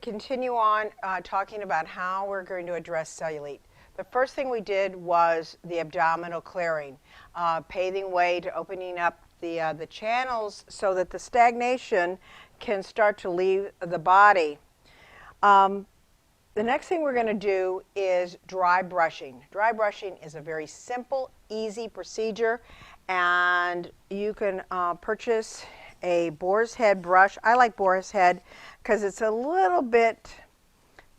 continue on talking about how we're going to address cellulite. The first thing we did was the abdominal clearing, paving way to opening up the channels so that the stagnation can start to leave the body. The next thing we're going to do is dry brushing. Dry brushing is a very simple, easy procedure, and you can purchase a boar's head brush. I like boar's head because it's a little bit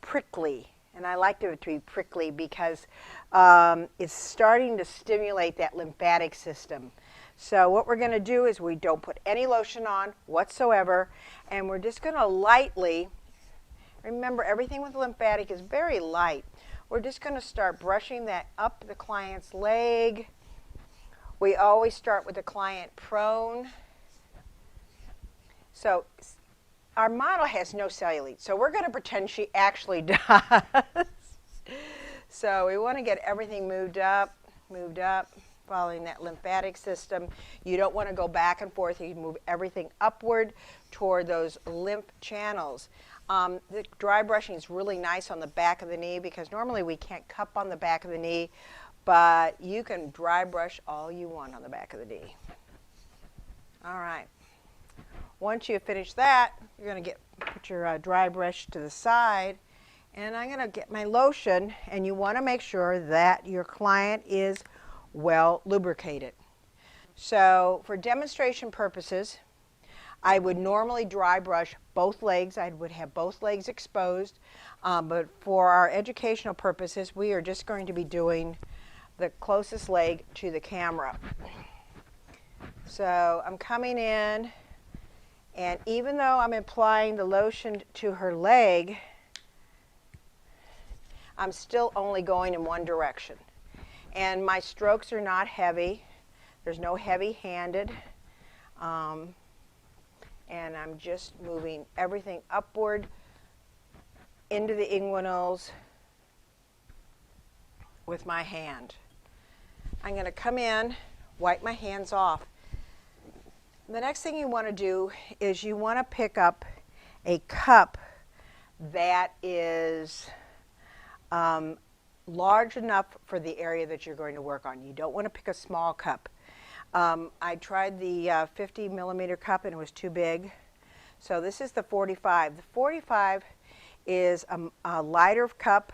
prickly, and I like it to be prickly because it's starting to stimulate that lymphatic system. So what we're going to do is we don't put any lotion on whatsoever, and we're just going to lightly, remember everything with lymphatic is very light. We're just going to start brushing that up the client's leg. We always start with the client prone. So our model has no cellulite, so we're going to pretend she actually does. So we want to get everything moved up, following that lymphatic system. You don't want to go back and forth. You move everything upward toward those lymph channels. The dry brushing is really nice on the back of the knee because normally we can't cup on the back of the knee, but you can dry brush all you want on the back of the knee. All right. Once you finish that, you're going to put your dry brush to the side, and I'm going to get my lotion, and you want to make sure that your client is well lubricated. So for demonstration purposes, I would normally dry brush both legs. I would have both legs exposed, but for our educational purposes, we are just going to be doing the closest leg to the camera. So I'm coming in, and even though I'm applying the lotion to her leg, I'm still only going in one direction. And my strokes are not heavy. There's no heavy-handed. And I'm just moving everything upward into the inguinals with my hand. I'm going to come in, wipe my hands off. The next thing you want to do is you want to pick up a cup that is large enough for the area that you're going to work on. You don't want to pick a small cup. I tried the 50 millimeter cup and it was too big. So this is the 45. The 45 is a lighter cup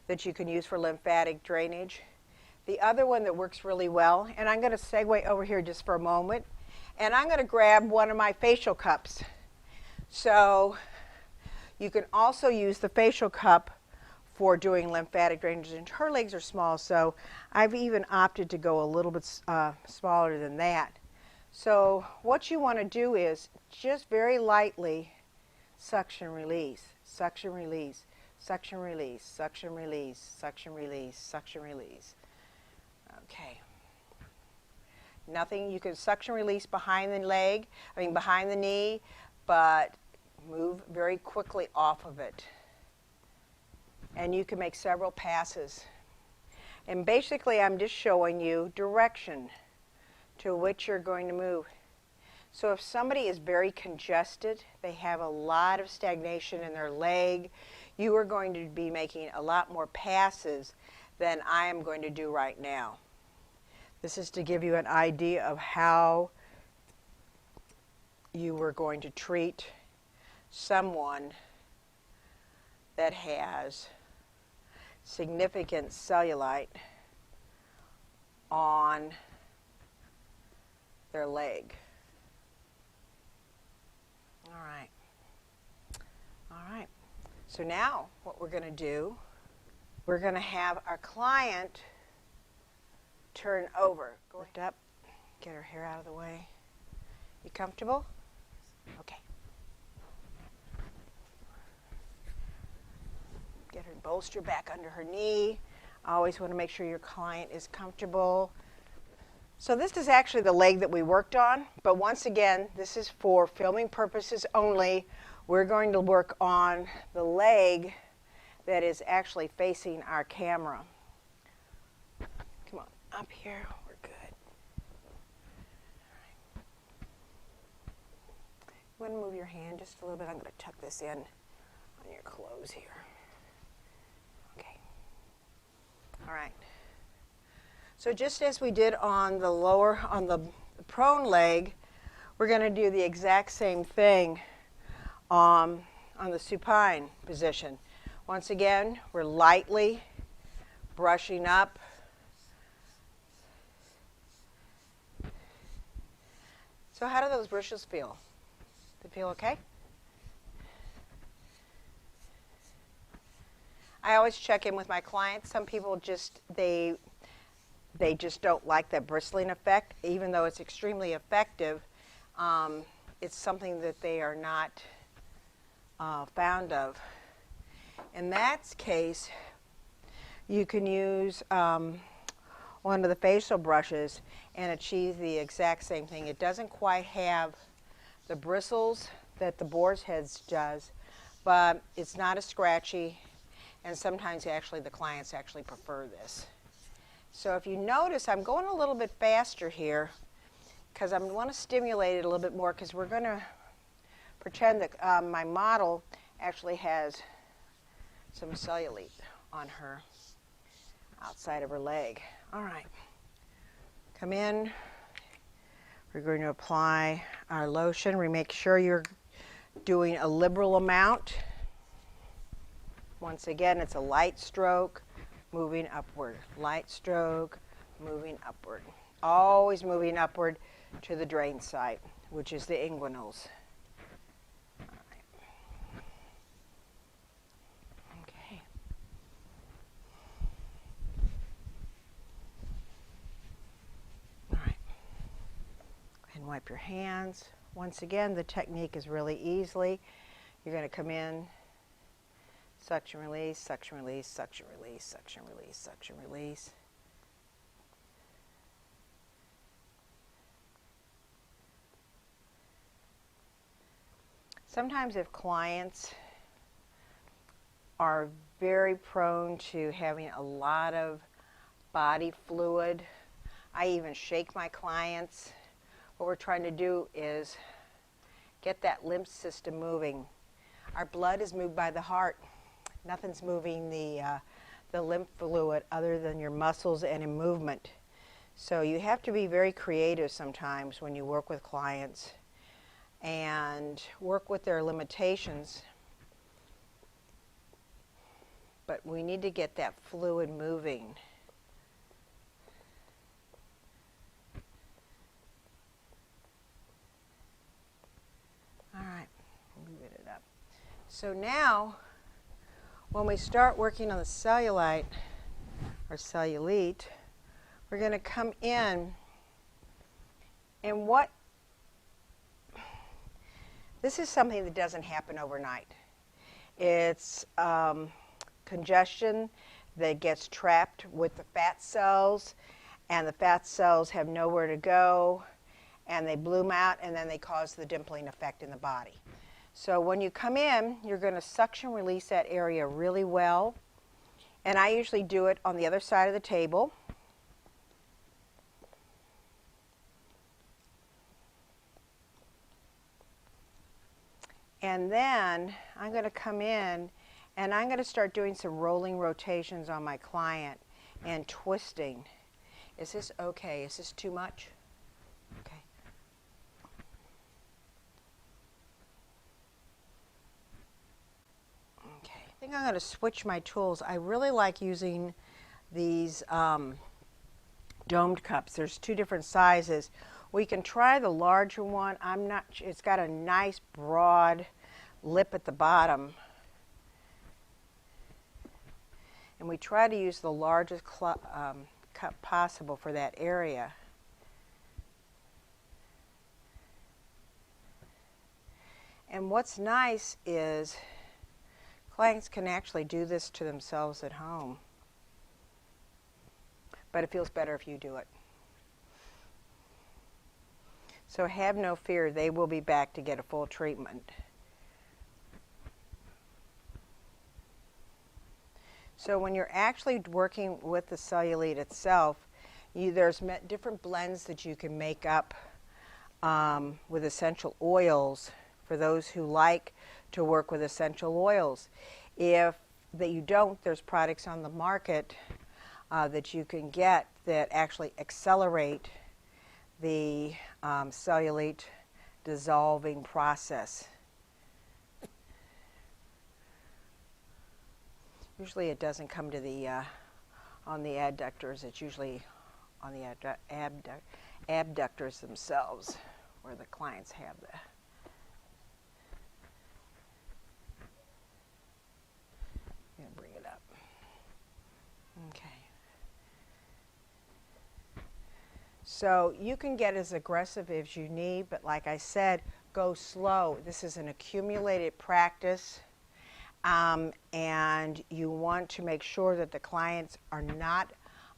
that you can use for lymphatic drainage. The other one that works really well, and I'm going to segue over here just for a moment, and I'm going to grab one of my facial cups. So you can also use the facial cup for doing lymphatic drainage, and her legs are small, so I've even opted to go a little bit smaller than that. So what you want to do is just very lightly suction release, suction release, suction release, suction release, suction release, suction release. Okay. Nothing, you can suction release behind the leg, behind the knee, but move very quickly off of it. And you can make several passes. And basically I'm just showing you direction to which you're going to move. So if somebody is very congested, they have a lot of stagnation in their leg, you are going to be making a lot more passes than I am going to do right now. This is to give you an idea of how you were going to treat someone that has significant cellulite on their leg. All right. All right. So now what we're going to do, we're going to have our client turn over. Go up, get her hair out of the way. You comfortable? Okay. Get her bolster back under her knee. Always want to make sure your client is comfortable. So this is actually the leg that we worked on, but once again, this is for filming purposes only. We're going to work on the leg that is actually facing our camera. Come on, up here, we're good. You want to move your hand just a little bit? I'm going to tuck this in on your clothes here. Okay. All right. So just as we did on the prone leg, we're going to do the exact same thing on the supine position. Once again, we're lightly brushing up. So how do those bristles feel? They feel okay? I always check in with my clients. Some people just, they just don't like that bristling effect, even though it's extremely effective. It's something that they are not fond of. In that case, you can use one of the facial brushes and achieve the exact same thing. It doesn't quite have the bristles that the boar's heads does, but it's not as scratchy, and sometimes actually the clients actually prefer this. So if you notice, I'm going a little bit faster here because I want to stimulate it a little bit more, because we're going to pretend that my model actually has some cellulite on her outside of her leg. All right. Come in. We're going to apply our lotion. We make sure you're doing a liberal amount. Once again, it's a light stroke, moving upward. Light stroke, moving upward. Always moving upward to the drain site, which is the inguinals. All right. Okay. All right. Go ahead and wipe your hands. Once again, the technique is really easily. You're going to come in, suction release, suction release, suction release, suction release, suction release. Sometimes if clients are very prone to having a lot of body fluid, I even shake my clients. What we're trying to do is get that lymph system moving. Our blood is moved by the heart. Nothing's moving the lymph fluid other than your muscles and in movement. So you have to be very creative sometimes when you work with clients and work with their limitations. But we need to get that fluid moving. All right, move it up. So now, when we start working on the cellulite or cellulite, we're going to come in, and this is something that doesn't happen overnight. It's congestion that gets trapped with the fat cells, and the fat cells have nowhere to go, and they bloom out, and then they cause the dimpling effect in the body. So when you come in, you're going to suction release that area really well, and I usually do it on the other side of the table. And then I'm going to come in and I'm going to start doing some rolling rotations on my client and twisting. Is this okay? Is this too much? Okay. Okay. I think I'm going to switch my tools. I really like using these domed cups. There's two different sizes. We can try the larger one. It's got a nice broad lip at the bottom. And we try to use the largest cup possible for that area. And what's nice is clients can actually do this to themselves at home. But it feels better if you do it. So have no fear, they will be back to get a full treatment. So when you're actually working with the cellulite itself, there's different blends that you can make up with essential oils for those who like to work with essential oils. If that you don't, there's products on the market that you can get that actually accelerate the cellulite dissolving process. Usually it doesn't come to the on the adductors. It's usually on the abductors themselves, where the clients have the. I'm gonna bring it up. Okay. So you can get as aggressive as you need, but like I said, go slow. This is an accumulated practice. And you want to make sure that the clients are not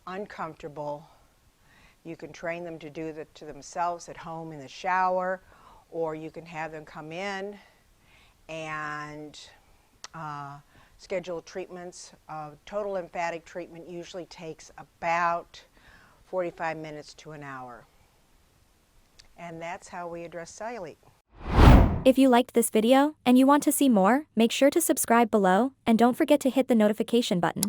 uncomfortable. You can train them to do that to themselves at home in the shower, or you can have them come in and schedule treatments. Total lymphatic treatment usually takes about 45 minutes to an hour. And that's how we address cellulite. If you liked this video and you want to see more, make sure to subscribe below and don't forget to hit the notification button.